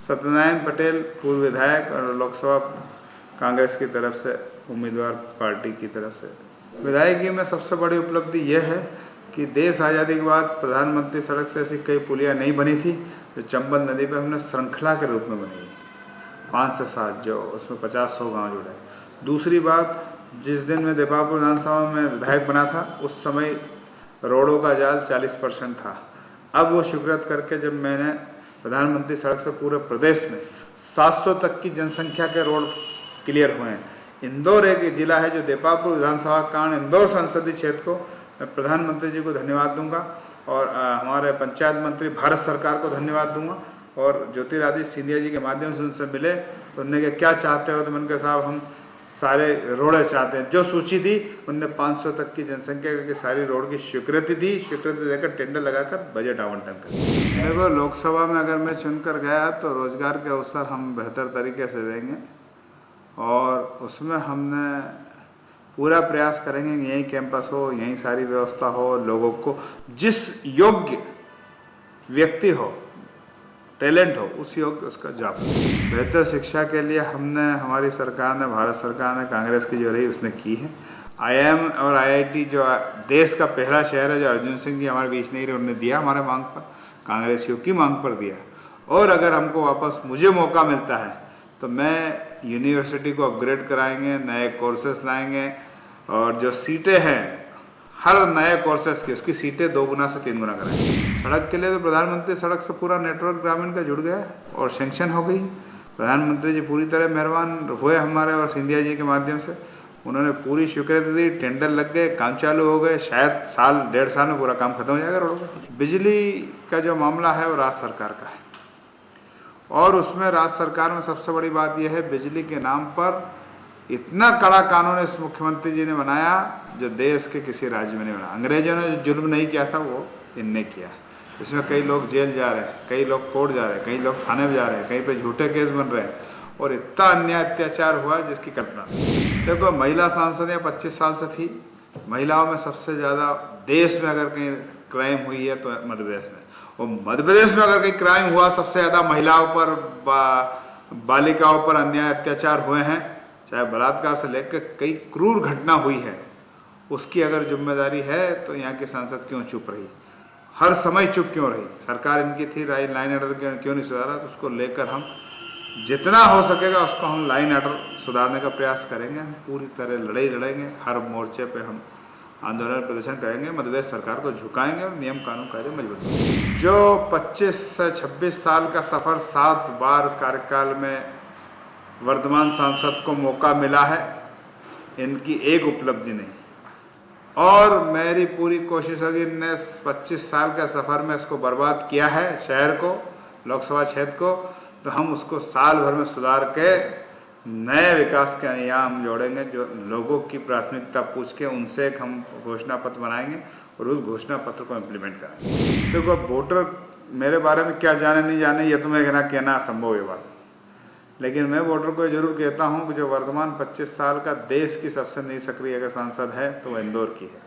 सत्यनारायण पटेल पूर्व विधायक और लोकसभा कांग्रेस की तरफ से उम्मीदवार पार्टी की तरफ से। विधायकी में सबसे बड़ी उपलब्धि यह है कि देश आज़ादी के बाद प्रधानमंत्री सड़क से ऐसी कई पुलियाँ नहीं बनी थी जो चंबल नदी पर हमने श्रृंखला के रूप में बनाई 5 से 7 जो उसमें 50-100 गाँव जुड़े। दूसरी बात, जिस दिन मैं देपापुर विधानसभा में विधायक बना था उस समय रोडों का जाल 40% था। अब वो स्वीकृत करके जब मैंने प्रधानमंत्री सड़क से पूरे प्रदेश में 700 तक की जनसंख्या के रोड क्लियर हुए हैं। इंदौर एक जिला है जो देपापुर विधानसभा का कारण इंदौर संसदीय क्षेत्र को मैं प्रधानमंत्री जी को धन्यवाद दूंगा और हमारे पंचायत मंत्री भारत सरकार को धन्यवाद दूंगा। और ज्योतिरादित्य सिंधिया जी के माध्यम से उनसे मिले तो उन्होंने कहा क्या चाहते हो, तो मैंने कहा साहब हम सारे रोडें चाहते हैं। जो सूची थी उनने 500 तक की जनसंख्या की सारी रोड की स्वीकृति दी, स्वीकृति देकर टेंडर लगाकर बजट आवंटन कर। देखो, लोकसभा में अगर मैं चुनकर गया तो रोजगार के अवसर हम बेहतर तरीके से देंगे और उसमें हमने पूरा प्रयास करेंगे कि यहीं कैंपस हो, यहीं सारी व्यवस्था हो, लोगों को जिस योग्य व्यक्ति हो, टैलेंट हो, उस योग्य उसका जॉब। बेहतर शिक्षा के लिए हमने, हमारी सरकार ने, भारत सरकार ने, कांग्रेस की जो रही उसने की है। IIM और IIT जो देश का पहला शहर है जो अर्जुन सिंह जी हमारे बीच नहीं रहे, उन्होंने दिया हमारे मांग पर, कांग्रेसियों की मांग पर दिया। और अगर हमको वापस मुझे मौका मिलता है तो मैं यूनिवर्सिटी को अपग्रेड कराएंगे, नए कोर्सेस लाएंगे और जो सीटें हैं हर नए कोर्सेस की उसकी सीटें 2 गुना से 3 गुना कराएंगे। सड़क के लिए तो प्रधानमंत्री सड़क से पूरा नेटवर्क ग्रामीण का जुड़ गया और सेंक्शन हो गई। प्रधानमंत्री जी पूरी तरह मेहरबान हुए हमारे और सिंधिया जी के माध्यम से, उन्होंने पूरी स्वीकृति दी, टेंडर लग गए, काम चालू हो गए। शायद 1.5 साल में पूरा काम खत्म हो जाएगा रोड का। बिजली का जो मामला है वो राज्य सरकार का है और उसमें राज्य सरकार में सबसे बड़ी बात यह है, बिजली के नाम पर इतना कड़ा कानून इस मुख्यमंत्री जी ने बनाया जो देश के किसी राज्य में नहीं बना। अंग्रेजों ने जो जुल्म नहीं किया था वो इनने किया। इसमें कई लोग जेल जा रहे हैं, कई लोग कोर्ट जा रहे हैं, कई लोग थाने में जा रहे हैं, कहीं पे झूठे केस बन रहे हैं और इतना अन्याय अत्याचार हुआ जिसकी कल्पना। देखो, महिला सांसद 25 साल से थी। महिलाओं में सबसे ज्यादा देश में अगर कहीं क्राइम हुई है तो मध्य प्रदेश में, और मध्य प्रदेश में अगर कहीं क्राइम हुआ सबसे ज्यादा महिलाओं पर, बालिकाओं पर अन्याय अत्याचार हुए हैं, चाहे बलात्कार से लेकर कई क्रूर घटना हुई है। उसकी अगर जिम्मेदारी है तो यहाँ के सांसद क्यों चुप रही, हर समय चुप क्यों रही? सरकार इनकी थी, लाइन ऑर्डर क्यों नहीं सुधारा? तो उसको लेकर हम जितना हो सकेगा उसको हम लाइन ऑर्डर सुधारने का प्रयास करेंगे। हम पूरी तरह लड़ाई लड़ेंगे, हर मोर्चे पे हम आंदोलन प्रदर्शन करेंगे, मध्य प्रदेश सरकार को झुकाएंगे और नियम कानून कायदे मजबूत करेंगे। जो 25 से 26 साल का सफर 7 बार कार्यकाल में वर्तमान सांसद को मौका मिला है, इनकी एक उपलब्धि नहीं और मेरी पूरी कोशिश होगी। इनने 25 साल का सफर में इसको बर्बाद किया है, शहर को, लोकसभा क्षेत्र को, तो हम उसको साल भर में सुधार के नए विकास के आयाम जोड़ेंगे। जो लोगों की प्राथमिकता पूछ के उनसे एक हम घोषणा पत्र बनाएंगे और उस घोषणा पत्र को इम्प्लीमेंट करेंगे। देखो, वोटर मेरे बारे में क्या जाने नहीं जाने ये तो मैं कहना असंभव है बात, लेकिन मैं वोटर को जरूर कहता हूं कि जो वर्तमान 25 साल का देश की सबसे नई सक्रिय अगर सांसद है तो वह इंदौर की है।